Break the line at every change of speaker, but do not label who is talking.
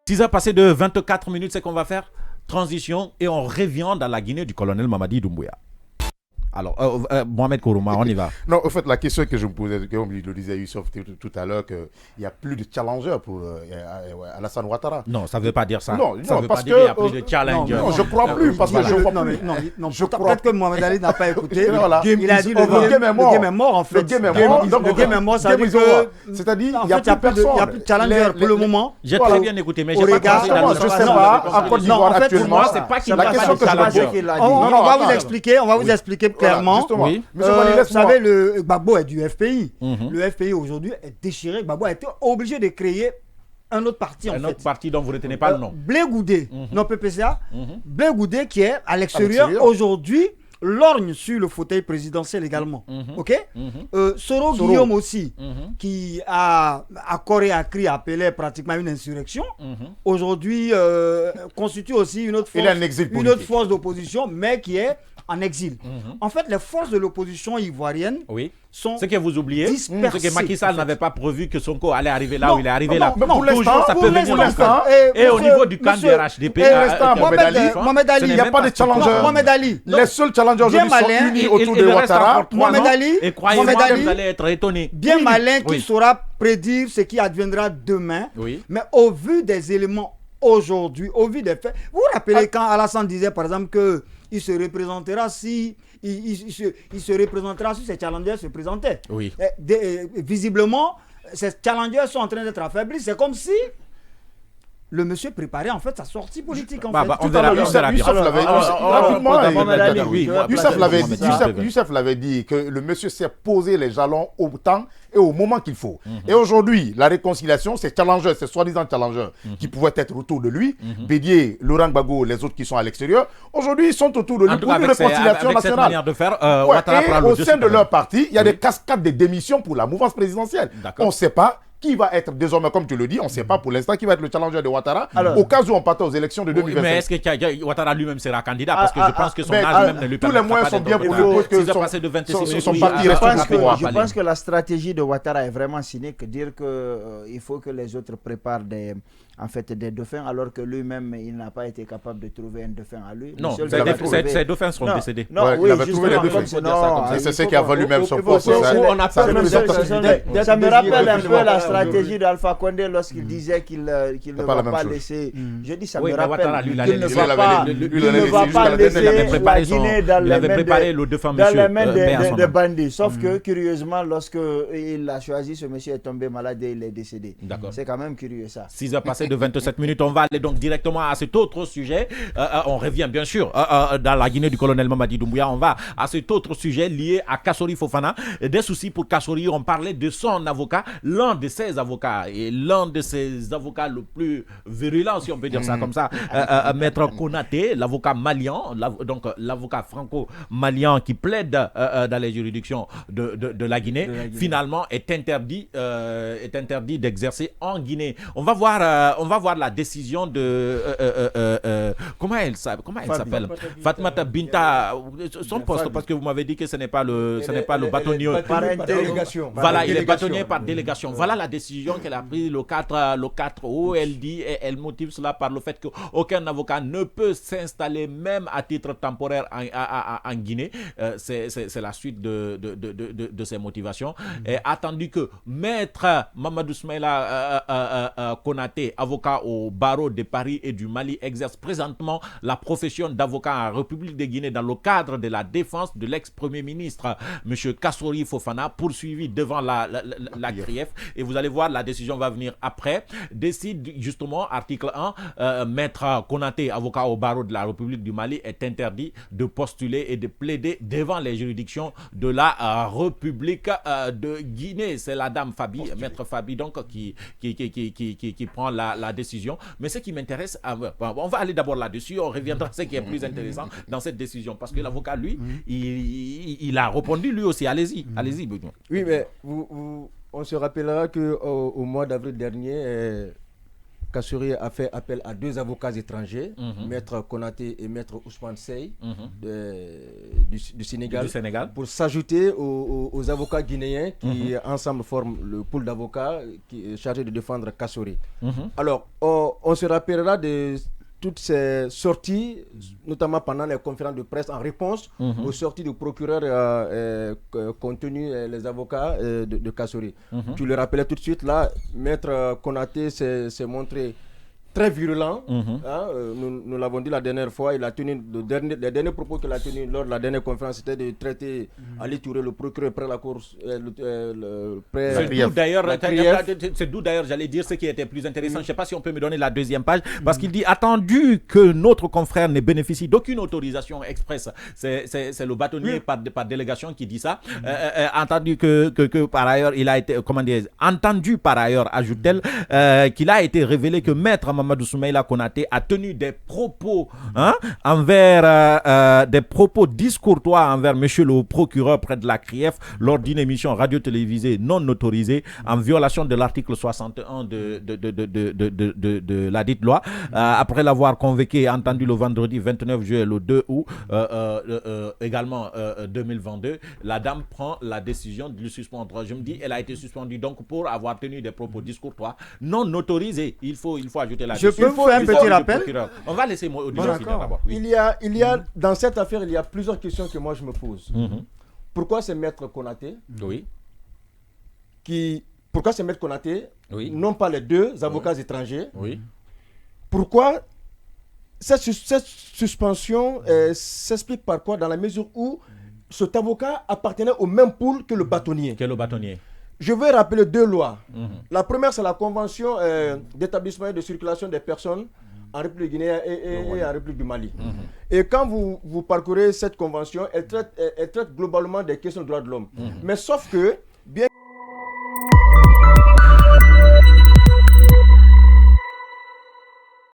6 heures passées de 24 minutes, c'est qu'on va faire transition et on revient dans la Guinée du colonel Mamadi Doumbouya. Alors, Mohamed Kourouma, on y va.
Non, en fait, la question que je me posais, comme le disait Youssef tout à l'heure, qu'il n'y a plus de challenger pour Alassane Ouattara.
Non, ça ne veut pas dire ça.
Non,
ça
non
veut
parce
pas dire qu'il n'y a
que
plus de challenger.
non, je ne crois plus, parce que je ne crois plus.
Non, peut-être que Mohamed Ali n'a pas écouté.
Voilà.
Il a dit
le game est mort.
Le game est mort, en fait.
Le game est mort.
Le game est mort, ça veut dire que...
C'est-à-dire, il n'y
a
a plus personne.
Il n'y a plus de challenger pour le moment.
J'ai très bien écouté, mais je
ne sais pas, en Côte d'Ivoire actuellement,
c'est pas qu'il
la question que je pose.
On va vous expliquer clairement. Vous savez, le Gbagbo est du FPI. Le FPI aujourd'hui est déchiré. Gbagbo a été obligé de créer un autre parti,
un autre parti dont vous ne retenez pas le nom.
Blé Goudé, non PPCA. Blé Goudé qui est à l'extérieur aujourd'hui, lorgne sur le fauteuil présidentiel également. Ok. Soro Guillaume aussi, qui a corps et à cri appelé pratiquement une insurrection. Aujourd'hui, constitue aussi une autre force d'opposition, mais qui est en exil. En fait, les forces de l'opposition ivoirienne sont
ce que vous oubliez,
dispersées.
Ce que Macky Sall n'avait pas prévu que Sonko allait arriver là où il est arrivé là.
Mais pour l'instant,
ça peut venir l'instant. Et au niveau du camp du RHDP,
Mohamed Ali,
il n'y a pas de challenger.
Mohamed Ali.
Les seuls challengers aujourd'hui sont unis autour de Ouattara.
Mohamed Ali,
et croyez-moi que vous allez être étonné.
Bien malin qui saura prédire ce qui adviendra demain. Mais au vu des éléments aujourd'hui, au vu des faits, vous vous rappelez quand Alassane disait par exemple que il se représentera si ces challengers se présentaient. Visiblement, ces challengers sont en train d'être affaiblis. C'est comme si le monsieur préparait en fait sa sortie politique.
Youssef l'avait dit que le monsieur s'est posé les jalons au temps et au moment qu'il faut. Et aujourd'hui, la réconciliation, ces challengers, ces soi-disant challengers qui pouvaient être autour de lui, Bédier, Laurent Gbagbo, les autres qui sont à l'extérieur, aujourd'hui ils sont autour de lui pour une réconciliation nationale. Et au sein de leur parti, il y a des cascades de démissions pour la mouvance présidentielle. On ne sait pas qui va être désormais, comme tu le dis, on ne sait pas pour l'instant qui va être le challenger de Ouattara au cas où on partait aux élections de 2025.
Mais est-ce que Ouattara lui-même sera candidat? Parce que je pense que son âge même ne lui permet pas.
Tous les moyens sont bien pour lui que son parti reste au pouvoir.
Je pense que la stratégie de Ouattara est vraiment cynique. Dire qu'il faut que les autres préparent des dauphins alors que lui-même il n'a pas été capable de trouver un dauphin à lui.
Non, ces dauphins seront décédés.
Non, il avait trouvé les dauphins. C'est ce qui a valu même son poste.
Ça me rappelle un peu la stratégie d'Alpha Condé lorsqu'il disait qu'il ne va pas laisser. Je dis ça me rappelle qu'il ne va pas laisser la Guinée dans les mains des bandits. Sauf que curieusement, lorsqu'il a choisi, ce monsieur est tombé malade et il est décédé. C'est quand même curieux ça.
6 heures passées de 27 minutes, on va aller donc directement à cet autre sujet. On revient bien sûr dans la Guinée du colonel Mamadi Doumbouya. On va à cet autre sujet lié à Kassori Fofana. Des soucis pour Kassori, on parlait de son avocat, l'un de ses avocats et l'un de ses avocats le plus virulent, si on peut dire ça comme ça, Maître Konaté, l'avocat malien, donc l'avocat franco-malien qui plaide dans les juridictions de la Guinée, finalement est interdit d'exercer en Guinée. On va voir la décision de comment elle s'appelle, Fatmata Binta, son poste, parce que vous m'avez dit que ce n'est pas le bâtonnier
par délégation.
Voilà, il est bâtonnier par délégation. Voilà la décision qu'elle a prise le 4 août. Elle dit et elle motive cela par le fait qu'aucun avocat ne peut s'installer même à titre temporaire en Guinée. C'est la suite de ses motivations. Et attendu que Maître Mamadou Smaïla Konaté, avocat au barreau de Paris et du Mali, exerce présentement la profession d'avocat en République de Guinée dans le cadre de la défense de l'ex-premier ministre, M. Kassori Fofana, poursuivi devant la CRIEF. Et vous allez voir, la décision va venir après. Décide justement, article 1, Maître Konaté, avocat au barreau de la République du Mali, est interdit de postuler et de plaider devant les juridictions de la République de Guinée. C'est la dame Fabi, Maître Fabi, donc, qui prend la décision. Mais ce qui m'intéresse, on va aller d'abord là-dessus, on reviendra à ce qui est plus intéressant dans cette décision, parce que l'avocat, lui, il a répondu lui aussi. Allez-y, Benoît.
Oui, mais on se rappellera qu'au mois d'avril dernier, Kassouri a fait appel à 2 avocats étrangers, Maître Konaté et Maître Ousmane Sey du Sénégal, pour s'ajouter aux avocats guinéens qui ensemble forment le pool d'avocats qui est chargé de défendre Kassouri. Alors, on se rappellera de toutes ces sorties, notamment pendant les conférences de presse, en réponse aux sorties du procureur contenu les avocats de Kassouri. Tu le rappelais tout de suite, là, Maître Konaté s'est montré très virulent. Nous l'avons dit la dernière fois, il a tenu les derniers propos qu'il a tenus lors de la dernière conférence, c'était de traiter Ali Touré, le procureur, près la course.
C'est d'où d'ailleurs, j'allais dire ce qui était plus intéressant. Je ne sais pas si on peut me donner la deuxième page, parce qu'il dit attendu que notre confrère ne bénéficie d'aucune autorisation expresse. C'est le bâtonnier par délégation qui dit ça. Entendu que par ailleurs, il a été, entendu par ailleurs, ajoute-t-elle, qu'il a été révélé que Maître Mamadou Soumaïla Konaté a tenu des propos des propos discourtois envers monsieur le procureur près de la CRIEF lors d'une émission radio-télévisée non autorisée en violation de l'article 61 de la dite loi. Après l'avoir convoqué et entendu le vendredi 29 juillet, le 2 août, également 2022, la dame prend la décision de le suspendre. Je me dis, elle a été suspendue donc pour avoir tenu des propos discourtois non autorisés. Il faut ajouter la
Je peux faire un petit rappel.
On va laisser d'abord.
Il y a dans cette affaire, il y a plusieurs questions que moi je me pose. Pourquoi c'est Maître Konaté? Pourquoi c'est Maître Konaté? Non pas les 2 avocats étrangers. Pourquoi cette suspension s'explique par quoi? Dans la mesure où cet avocat appartenait au même pool que le bâtonnier. Je vais rappeler 2 lois. La première, c'est la Convention d'établissement et de circulation des personnes en République guinéenne et en République du Mali. Et quand vous parcourez cette convention, elle traite globalement des questions de droits de l'homme. Mais sauf que, bien